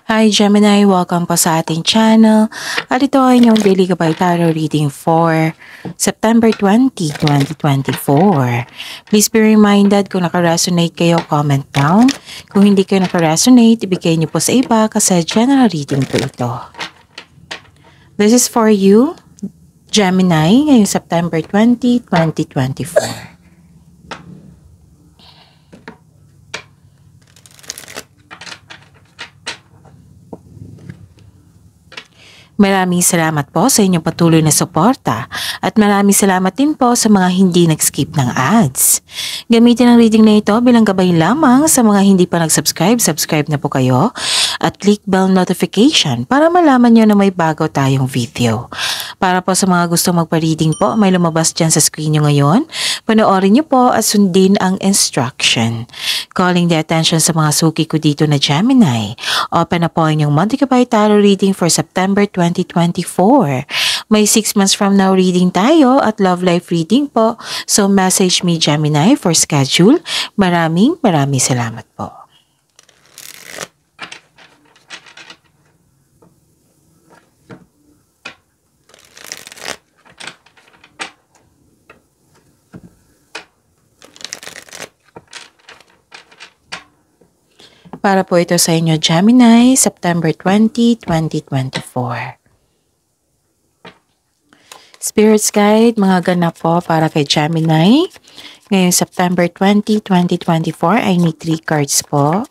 Hi Gemini, welcome po sa ating channel at ito ay inyong daily gabay tarot reading for September 20, 2024. Please be reminded kung naka-resonate kayo, comment down. Kung hindi kayo naka-resonate, ibigay niyo po sa iba kasi general reading po ito. This is for you, Gemini, ngayong September 20, 2024. Maraming salamat po sa inyong patuloy na suporta at maraming salamat din po sa mga hindi nag-skip ng ads. Gamitin ang reading na ito bilang gabay lamang sa mga hindi pa nag-subscribe, subscribe na po kayo at click bell notification para malaman nyo na may bago tayong video. Para po sa mga gusto magpa-reading po, may lumabas dyan sa screen nyo ngayon. Panoorin nyo po at sundin ang instruction. Calling the attention sa mga suki ko dito na Gemini. Open na po inyong monthly gabay tarot reading for September 2024. May 6 months from now reading tayo at love life reading po. So message me Gemini for schedule. Maraming salamat po. Para po ito sa inyo, Gemini, September 20, 2024. Spirits Guide, mga ganap po para kay Gemini. Ngayong September 20, 2024, I need 3 cards po.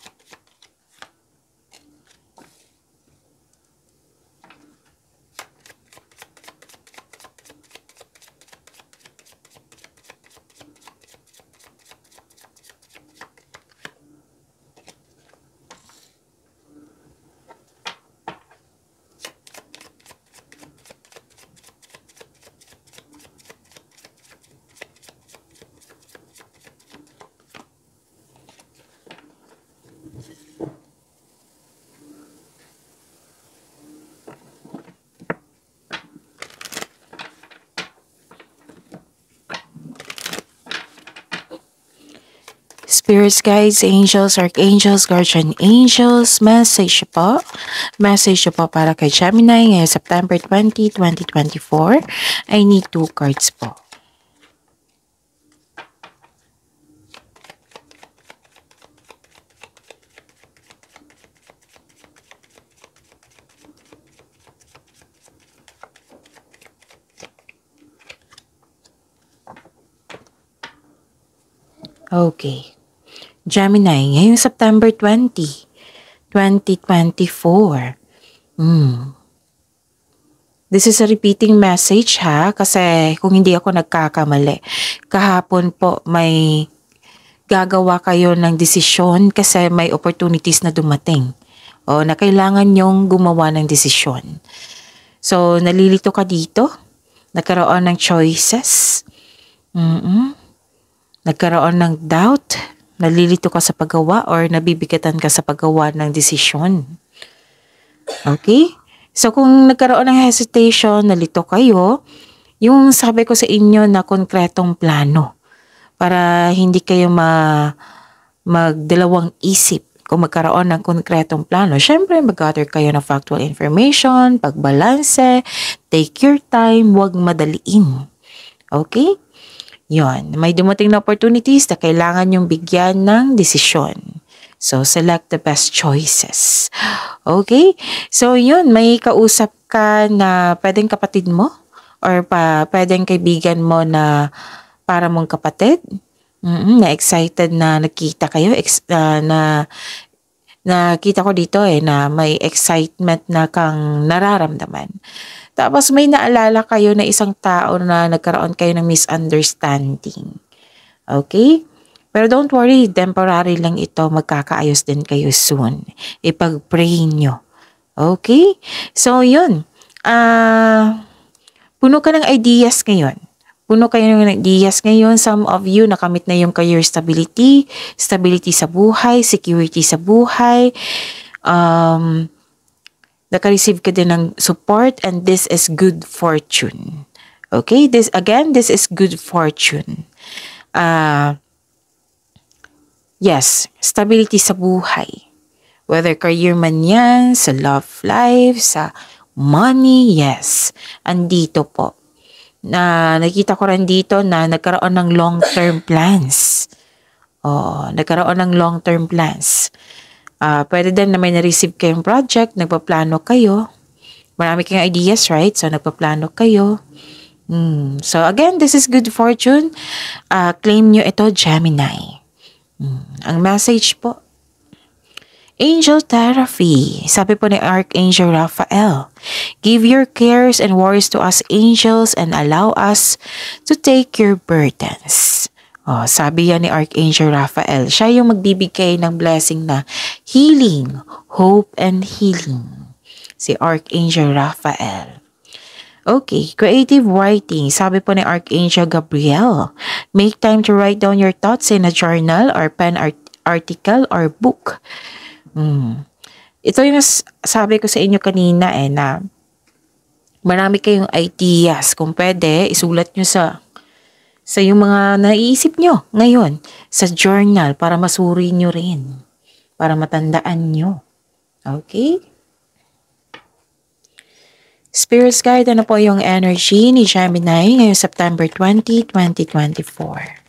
Spirits, guides, angels, archangels, guardian angels, message po. Message po para kay Gemini ngayong September 20, 2024. I need 2 cards po. Okay. Gemini, ngayong September 20, 2024. This is a repeating message ha, kasi kung hindi ako nagkakamali. Kahapon po may gagawa kayo ng desisyon kasi may opportunities na dumating. O na kailangan nyong gumawa ng desisyon. So, nalilito ka dito. Nagkaroon ng choices. Nagkaroon ng doubt. Nalilito ka sa paggawa or nabibigatan ka sa paggawa ng desisyon. Okay? So kung nagkaroon ng hesitation, nalito kayo, yung sabi ko sa inyo na konkretong plano para hindi kayo magdalawang isip kung magkaroon ng konkretong plano. Siyempre, mag-gather kayo ng factual information, pagbalanse, take your time, huwag madaliin. Okay? Yon, may dumating na opportunities na kailangan yung bigyan ng desisyon. So, select the best choices. Okay? So, yun, may kausap ka na pwedeng kapatid mo or pwedeng kaibigan mo na para mong kapatid. Na excited na nakita kayo, nakita ko dito na may excitement na kang nararamdaman. Tapos may naalala kayo na isang tao na nagkaroon kayo ng misunderstanding. Okay? Pero don't worry, temporary lang ito. Magkakaayos din kayo soon. Ipag-pray nyo. Okay? So, yun. Puno ka ng ideas ngayon. Puno kayo ng ideas ngayon. Some of you, nakamit na yung career stability, stability sa buhay, security sa buhay, naka-receive ka din ng support and this is good fortune. Okay? This is good fortune. Yes, stability sa buhay. Whether career man yan, sa love life, sa money, yes. Andito po. Na nakita ko rin dito na nagkaroon ng long-term plans. Nagkaroon ng long-term plans. Pwede din na may na-receive kayong project, nagpaplano kayo. Marami kayong ideas, right? So, nagpaplano kayo. So, again, this is good fortune. Claim nyo ito, Gemini. Ang message po, Angel Therapy. Sabi po ni Archangel Raphael, give your cares and worries to us angels and allow us to take your burdens. Sabi yan ni Archangel Raphael. Siya yung magbibigay ng blessing na healing, hope, and healing. Si Archangel Raphael. Okay, creative writing. Sabi po ni Archangel Gabriel, make time to write down your thoughts in a journal or pen article or book. Ito yung sabi ko sa inyo kanina na marami kayong ideas. Kung pwede, isulat nyo sa yung mga naiisip nyo ngayon sa journal para masuri nyo rin. Para matandaan nyo. Okay? Spirit's Guide, ano po yung energy ni Gemini ngayong September 20, 2024?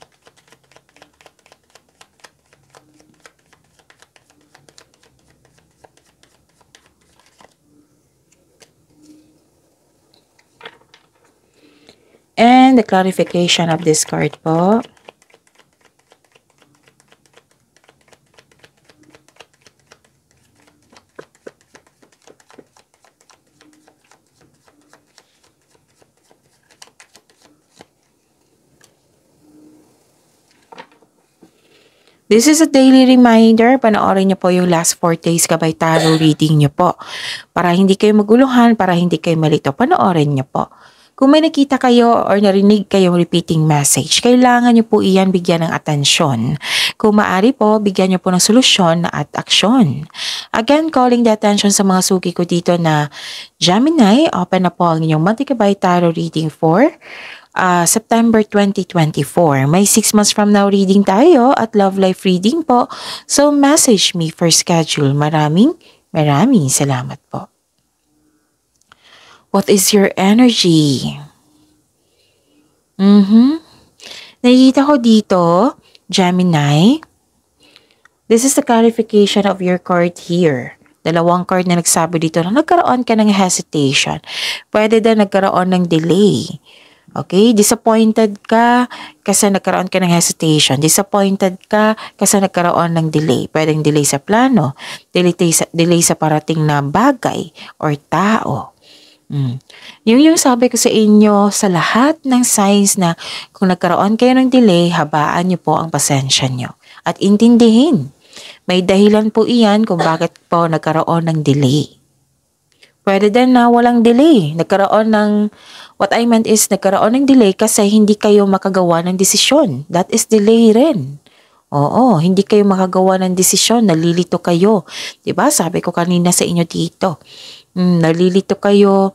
And the clarification of this card po. This is a daily reminder. Panoorin niyo po yung last 4 days Gabay Tarot reading niyo po. Para hindi kayo maguluhan, para hindi kayo malito, panoorin niyo po. Kung may nakita kayo or narinig kayong repeating message, kailangan niyo po iyan bigyan ng atensyon. Kung maaari po, bigyan niyo po ng solusyon at aksyon. Again, calling the attention sa mga suki ko dito na Gemini, open na po ang inyong monthly Gabay Tarot reading for September 2024. May 6 months from now reading tayo at love life reading po. So message me for schedule. Maraming salamat po. What is your energy? Nakikita ko dito, Gemini. This is the clarification of your card here. Dalawang card na nagsabi dito na nagkaroon ka ng hesitation. Pwede din nagkaroon ng delay. Okay? Disappointed ka kasi nagkaroon ka ng hesitation. Disappointed ka kasi nagkaroon ng delay. Pwedeng delay sa plano, delay sa parating na bagay or tao. Yung sabi ko sa inyo sa lahat ng signs na kung nagkaroon kayo ng delay, habaan niyo po ang pasensya niyo at intindihin. May dahilan po iyan kung bakit po nagkaroon ng delay. Pwede din na walang delay. What I meant is nagkaroon ng delay kasi hindi kayo makagawa ng desisyon. That is delay rin. Oo, hindi kayo makagawa ng desisyon, nalilito kayo. 'Di ba? Sabi ko kanina sa inyo dito. Nalilito kayo,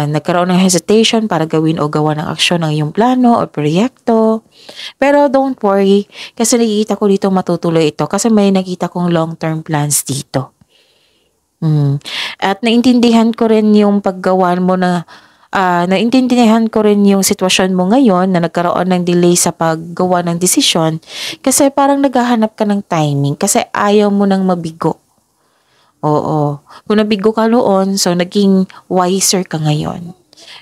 nagkaroon ng hesitation para gawin o gawa ng aksyon ng iyong plano o proyekto. Pero don't worry, kasi nakikita ko dito matutuloy ito kasi may nakita kong long-term plans dito. At naintindihan ko rin yung paggawa mo naintindihan ko rin yung sitwasyon mo ngayon na nagkaroon ng delay sa paggawa ng desisyon kasi parang naghahanap ka ng timing kasi ayaw mo nang mabigo. Oo. Kung nabigo ka noon, so naging wiser ka ngayon.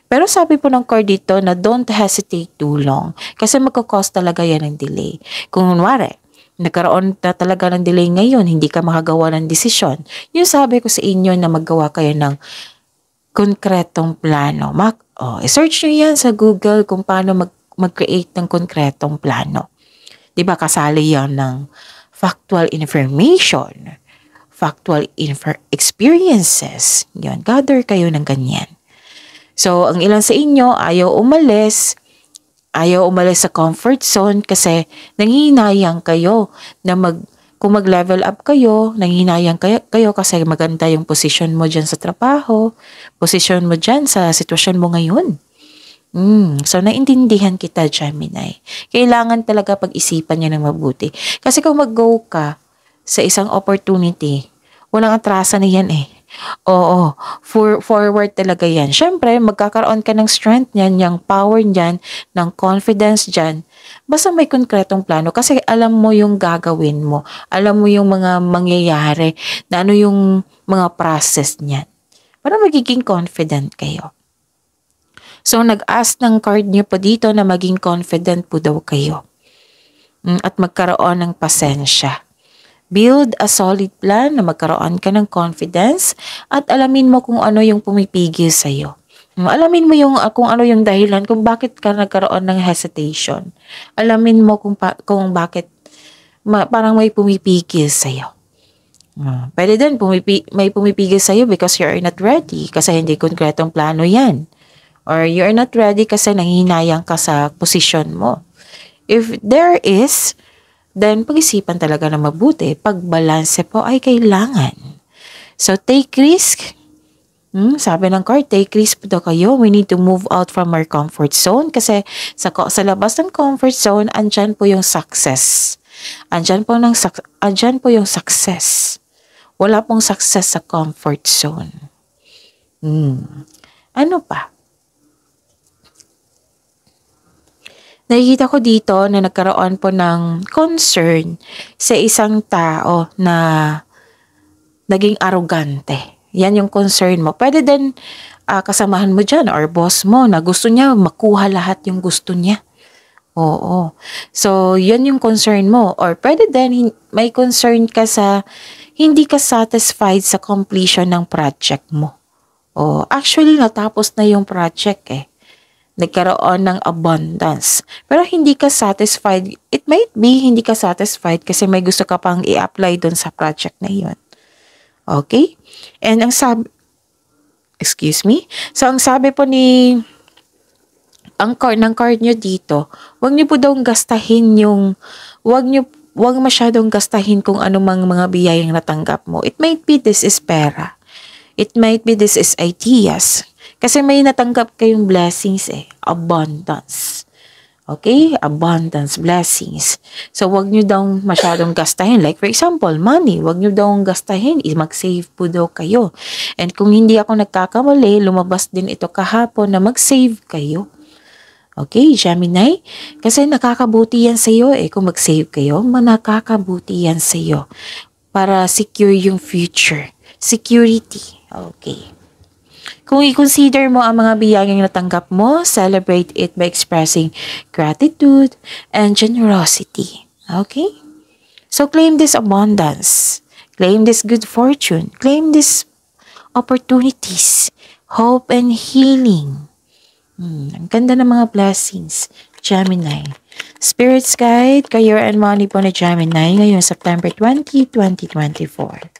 Pero sabi po ng card dito na don't hesitate too long kasi magkakos talaga yan ng delay. Kung kunwari, nagkaroon na talaga ng delay ngayon, hindi ka makagawa ng desisyon. Yung sabi ko sa inyo na maggawa kayo ng konkretong plano. I-search nyo yan sa Google kung paano mag-create ng konkretong plano. Diba kasali yan ng factual information, factual experiences. Yun, gather kayo ng ganyan. So, ang ilan sa inyo ayaw umalis sa comfort zone kasi nanghihinayang kayo na kung mag-level up kayo, nanghihinayang kayo kasi maganda yung position mo dyan sa trabaho, position mo dyan sa sitwasyon mo ngayon. So, naintindihan kita, Gemini. Kailangan talaga pag-isipan nyo ng mabuti. Kasi kung mag-go ka sa isang opportunity, Walang atrasan na yan eh. Oo, forward talaga yan. Siyempre, magkakaroon ka ng strength niyan, yung power niyan, ng confidence diyan. Basta may konkretong plano kasi alam mo yung gagawin mo. Alam mo yung mga mangyayari, na ano yung mga process niyan. Para magiging confident kayo. So, nag-ask ng card niyo po dito na maging confident po daw kayo. At magkaroon ng pasensya. Build a solid plan na magkaroon ka ng confidence at alamin mo kung ano yung pumipigil sa'yo. Alamin mo yung kung ano yung dahilan kung bakit ka nagkaroon ng hesitation. Alamin mo kung bakit parang may pumipigil sa'yo. Pwede din may pumipigil sa'yo because you are not ready kasi hindi konkretong plano yan. Or you are not ready kasi nanghihinayang ka sa posisyon mo. If there is, then pag-isipan talaga na mabuti. Pagbalanse po ay kailangan. So, take risk. Sabi ng card, take risk po daw kayo. We need to move out from our comfort zone kasi sa labas ng comfort zone, andyan po yung success. Andyan po yung success. Wala pong success sa comfort zone. Ano pa? Nakikita ko dito na nagkaroon po ng concern sa isang tao na naging arrogante. Yan yung concern mo. Pwede din kasamahan mo dyan or boss mo na gusto niya makuha lahat yung gusto niya. Oo. So, yan yung concern mo. Or pwede din may concern ka sa hindi ka satisfied sa completion ng project mo. Actually, natapos na yung project eh. Nagkaroon ng abundance. Pero hindi ka satisfied. It might be hindi ka satisfied kasi may gusto ka pang i-apply doon sa project na yun. Okay? And ang sabi po ng card nyo dito, wag nyo po daw gastahin wag masyadong gastahin kung anumang mga biyayang natanggap mo. It might be this is pera. It might be this is ideas. Kasi may natanggap kayong blessings eh. Abundance. Okay? Abundance, blessings. So, wag nyo daw masyadong gastahin. Like for example, money. Wag nyo daw gastahin. Mag-save po daw kayo. And kung hindi ako nagkakamali, lumabas din ito kahapon na mag-save kayo. Okay, Gemini? Kasi nakakabuti yan sa'yo eh. Kung mag-save kayo, nakakabuti yan sa'yo. Para secure yung future. Security. Okay. Kung i-consider mo ang mga biyayang natanggap mo, celebrate it by expressing gratitude and generosity. Okay? So, claim this abundance. Claim this good fortune. Claim these opportunities. Hope and healing. Ang ganda ng mga blessings. Gemini. Spirit's Guide, Career and Money po ni Gemini ngayong September 20, 2024.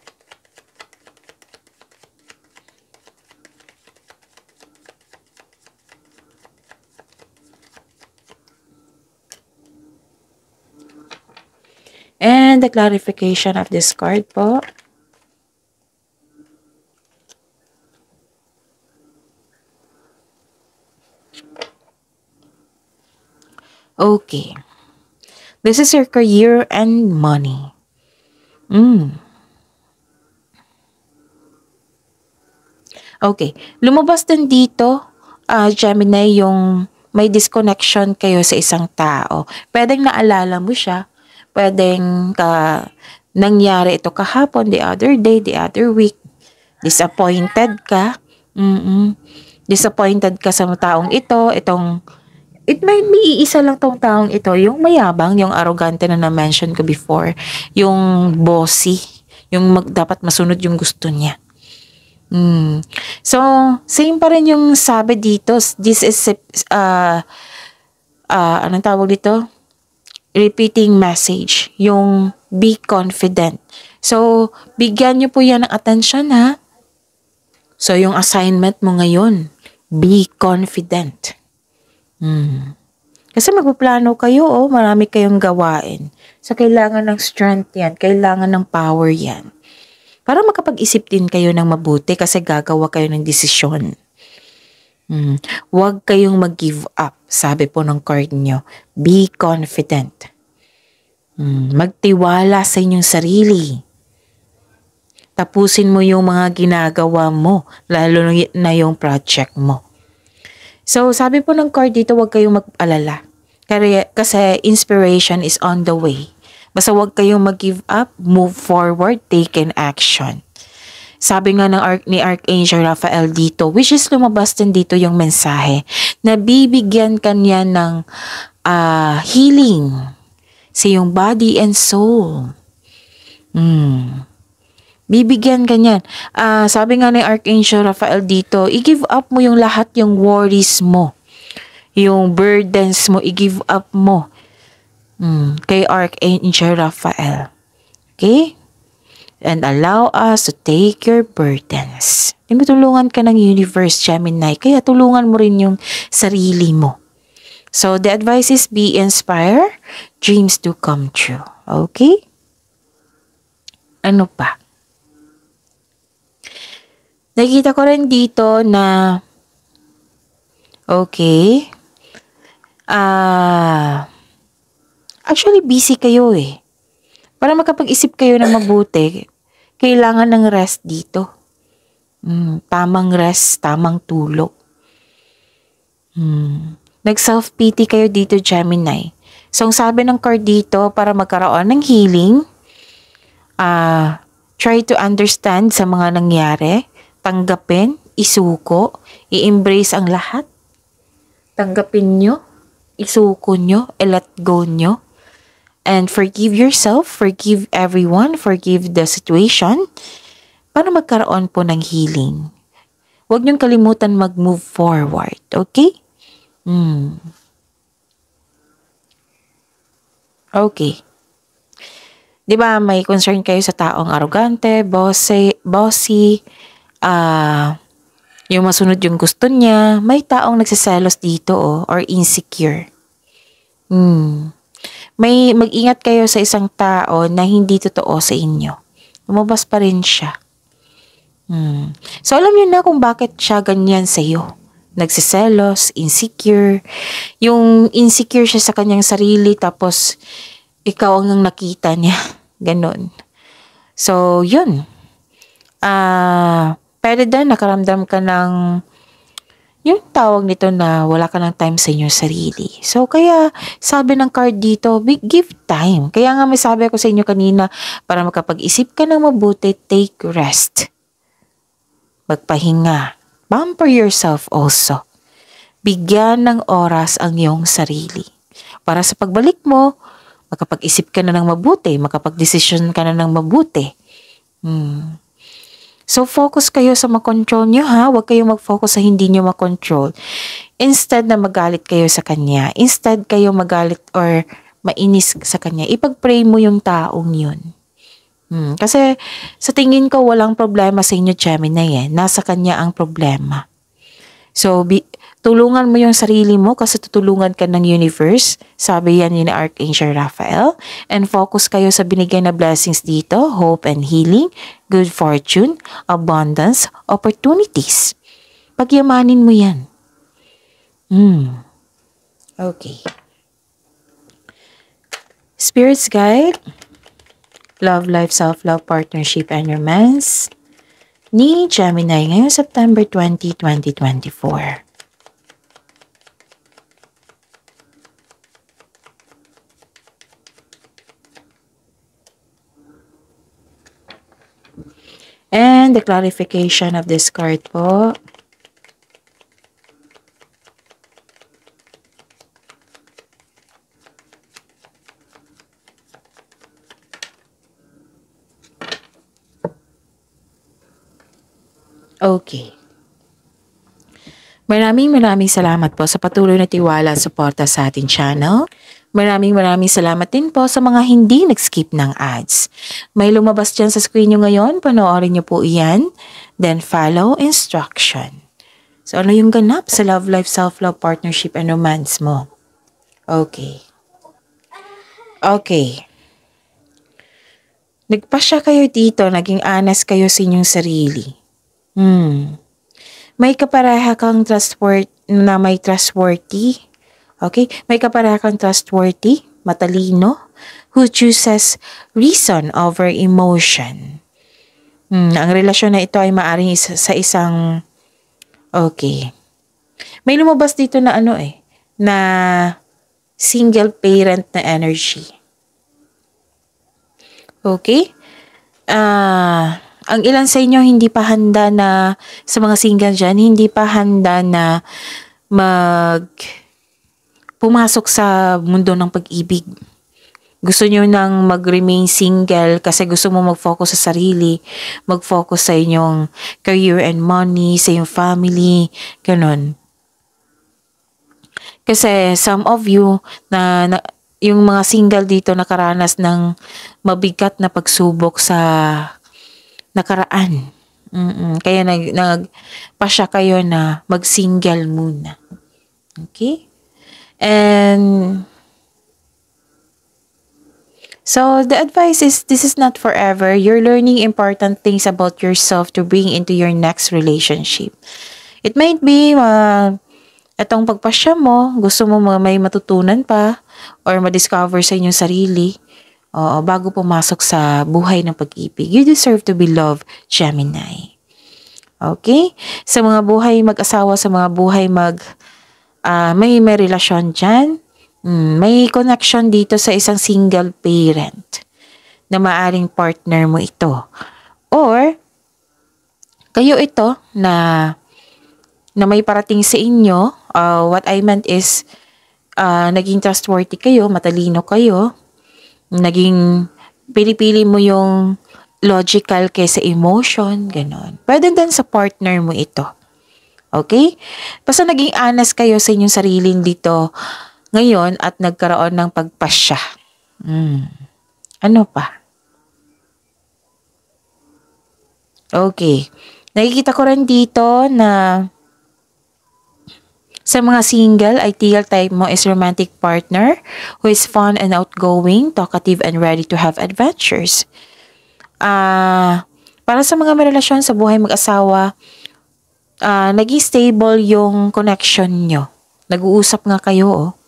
And the clarification of this card po. Okay. This is your career and money. Okay. Lumabas din dito, Gemini, yung may disconnection kayo sa isang tao. Pwedeng naalala mo siya. Pwedeng nangyari ito kahapon, the other day, the other week. Disappointed ka. Disappointed ka sa taong ito. It might be iisa lang tong taong ito. Yung mayabang, yung arrogante na na-mention ko before. Yung bossy. Yung dapat masunod yung gusto niya. So, same pa rin yung sabi dito. This is, anong tawag dito? Repeating message, yung be confident. So, bigyan nyo po yan ng attention ha. So, yung assignment mo ngayon, be confident. Kasi magpaplano kayo, marami kayong gawain. So, kailangan ng strength yan, kailangan ng power yan. Para makapag-isip din kayo ng mabuti kasi gagawa kayo ng desisyon. Huwag kayong mag-give up, sabi po ng card nyo. Be confident. Magtiwala sa inyong sarili. Tapusin mo yung mga ginagawa mo, lalo na yung project mo. So, sabi po ng card dito, huwag kayong mag-alala. Kasi inspiration is on the way. Basta huwag kayong mag-give up, move forward, take an action. Sabi nga ni Archangel Raphael dito, which is lumabas din dito yung mensahe, na bibigyan ka niya ng healing sa iyong body and soul. Bibigyan ka niyan. Sabi nga ni Archangel Raphael dito, i-give up mo yung lahat yung worries mo. Yung burdens mo, i-give up mo. Kay Archangel Raphael. Okay? And allow us to take your burdens. Tinutulungan ka ng universe, Gemini. Kaya tulungan mo rin yung sarili mo. So, the advice is be inspired. Dreams do come true. Okay? Ano pa? Nakikita ko rin dito na okay. Actually busy kayo eh. Para makapag-isip kayo ng mabuti, kailangan ng rest dito. Tamang rest, tamang tulog. Nag-self-pity kayo dito, Gemini. So, ang sabi ng card dito, para magkaroon ng healing, try to understand sa mga nangyari, tanggapin, isuko, i-embrace ang lahat. Tanggapin nyo, isuko nyo, i-let go nyo. And forgive yourself, forgive everyone, forgive the situation para magkaroon po ng healing. Huwag niyong kalimutan mag-move forward, okay? Okay. Diba may concern kayo sa taong arrogante, bossy, yung masunod yung gusto niya, may taong nagsiselos dito or insecure. May mag-ingat kayo sa isang tao na hindi totoo sa inyo. Lumabas pa rin siya. So alam niyo na kung bakit siya ganyan sa iyo. Nagsiselos, insecure. Yung insecure siya sa kanyang sarili tapos ikaw ang nakita niya. Ganon. So yun. Pwede din nakaramdam ka ng yung tawag nito na wala ka ng time sa inyong sarili. So, kaya sabi ng card dito, give time. Kaya nga may sabi ako sa inyo kanina, para makapag-isip ka ng mabuti, take rest. Magpahinga. Pamper yourself also. Bigyan ng oras ang iyong sarili. Para sa pagbalik mo, makapag-isip ka na ng mabuti, makapag-desisyon ka na ng mabuti. So, focus kayo sa makontrol nyo ha. Huwag kayong mag-focus sa hindi nyo makontrol. Instead na magalit kayo sa kanya, instead kayo magalit or mainis sa kanya, ipag-pray mo yung taong yun. Kasi sa tingin ko walang problema sa inyo, Gemini eh. Nasa kanya ang problema. So, tulungan mo yung sarili mo kasi tutulungan ka ng universe. Sabi yan ni Archangel Raphael. And focus kayo sa binigay na blessings dito. Hope and healing, good fortune, abundance, opportunities. Pagyamanin mo yan. Okay. Spirit's Guide, Love Life, Self-Love, Partnership, and Romance ni Gemini ngayong September 20, 2024. And the clarification of this card po. Okay. Maraming salamat po sa patuloy na tiwala at suporta sa ating channel. Maraming salamat din po sa mga hindi nag-skip ng ads. May lumabas dyan sa screen nyo ngayon, panoorin nyo po iyan. Then follow instruction. So ano yung ganap sa love life, self-love, partnership, and romance mo? Okay. Okay. Nagpasya kayo dito, naging honest kayo sa inyong sarili. May kapareha kang trustworthy. Okay? May kapareha kang trustworthy, matalino, who chooses reason over emotion. Ang relasyon na ito ay maaring sa isang, okay. May lumabas dito na na single parent na energy. Okay? Ang ilan sa inyo hindi pa handa na, sa mga single dyan, hindi pa handa na pumasok sa mundo ng pag-ibig. Gusto nyo nang mag-remain single kasi gusto mo mag-focus sa sarili, mag-focus sa inyong career and money, sa iyong family, ganun. Kasi some of you yung mga single dito nakaranas ng mabigat na pagsubok sa nakaraan. Kaya nagpasya kayo na mag-single muna. Okay? And so the advice is, this is not forever. You're learning important things about yourself to bring into your next relationship. It might be itong pagpasya mo, gusto mo may matutunan pa or ma-discover sa inyong sarili bago pumasok sa buhay ng pag-ibig. You deserve to be loved, Gemini. Okay? Sa mga buhay mag-asawa, sa mga buhay may relasyon dyan, may connection dito sa isang single parent na maaring partner mo ito. Or, kayo ito na may parating sa inyo. What I meant is, naging trustworthy kayo, matalino kayo, naging pinipili mo yung logical kaysa emotion, ganon. Pwede din sa partner mo ito. Okay? Basta naging honest kayo sa inyong sariling dito ngayon at nagkaroon ng pagpasya. Ano pa? Okay. Nakikita ko rin dito na sa mga single, ideal type mo is romantic partner who is fun and outgoing, talkative and ready to have adventures. Para sa mga relasyon sa buhay mag-asawa, naging stable yung connection nyo. Nag-uusap nga kayo,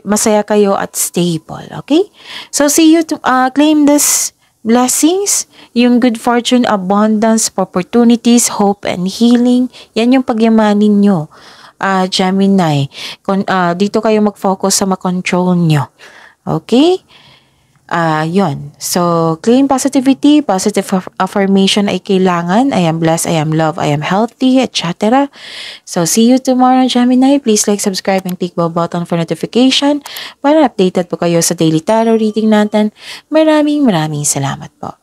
masaya kayo at stable, okay? So, see you to claim this blessings, yung good fortune, abundance, opportunities, hope, and healing. Yan yung pagyamanin nyo, Gemini. Dito kayo mag-focus sa makontrol nyo. Okay? Yun. So, claim positivity, positive affirmation ay kailangan. I am blessed, I am loved, I am healthy, etc. So, see you tomorrow, Gemini. Please like, subscribe, and click bell button for notification para updated po kayo sa daily tarot reading natin. Maraming salamat po.